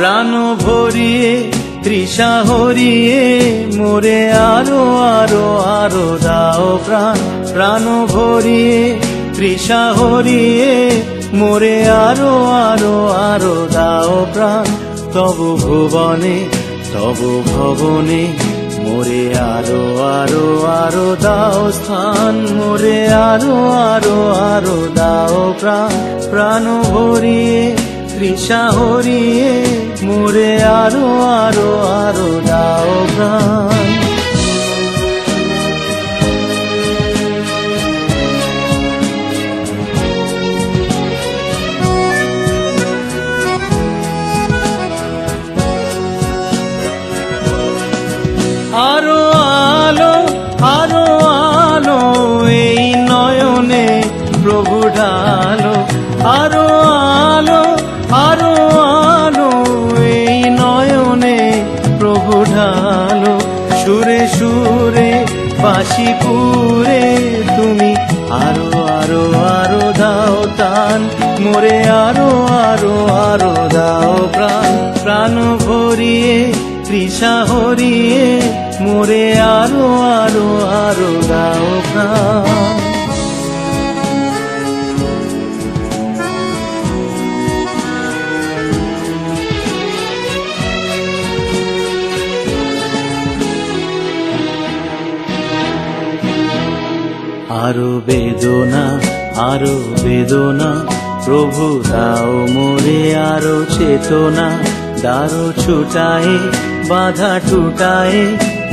প্রাণ ভরিয়ে তৃষা হরিয়ে মোরে আরো আরো আরো দাও প্রাণ। প্রাণ ভরিয়ে তৃষা হরিয়ে মোরে আরো আরো আরো দাও প্রাণ। তবু ভুবনে তবু ভবনে মোরে আরো আরো আরো দাও স্থান। মোরে আরো আরো আরো দাও প্রাণ। প্রাণ ভরিয়ে তৃষা হরিয়ে মোরে আরো আরো আরো দাও প্রাণ। আরো আলো আরো আলো এই নয়নে প্রভু ঢালো। আরো আলো আরো আলো এই নয়নে প্রভু ঢালো। সুরে সুরে বাঁশি পুরে তুমি আরো আরো আরো দাও তান। মোরে আরো আরো আরো দাও প্রাণ। প্রাণ ভরিয়ে তৃষা হরিয়ে মোরে আরো আরো আরো দাও প্রাণ। আরো বেদনা আরো বেদনা প্রভু দাও মোরে আরো চেতনা। দারো ছুটায়ে বাধা টুটায়ে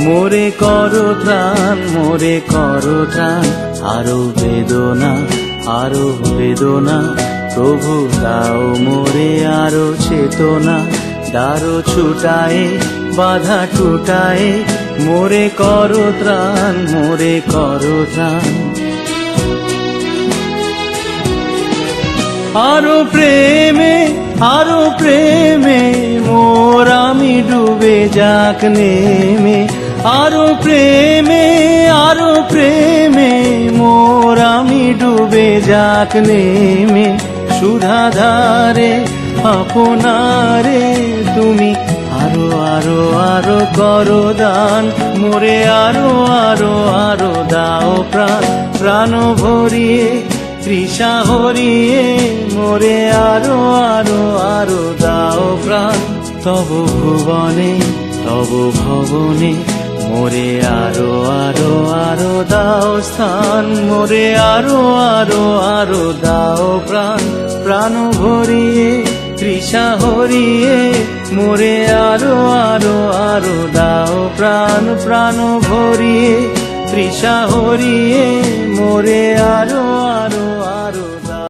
মোরে করো ত্রাণ। মোরে করো ত্রাণ। আরো বেদনা আরো বেদনা প্রভু দাও মোরে আরো চেতনা। দারো ছুটায়ে বাধা টুটায়ে মোরে করো ত্রাণ। মোরে করো ত্রাণ। আরো প্রেমে মোর আমি ডুবে যাক নেমে। আরো প্রেমে মোর আমি ডুবে যাক নেমে। সুধাধারে আপনারে তুমি আরো আরো আরো করো দান। মোরে আরো আরো আরো দাও প্রাণ। প্রাণ ভরিয়ে তৃষা হরিয়ে মোরে আরো আরো আরো দাও প্রাণ। তবু ভুবনে তবু ভবনে মোরে আরো আরো আরো দাও স্থান। মোরে আরো আরো আরো দাও প্রাণ। প্রাণ ভরিয়ে তৃষা হরিয়ে মোরে আরো আরো আরো দাও প্রাণ। প্রাণ ভরিয়ে তৃষা হরিয়ে মোরে আরো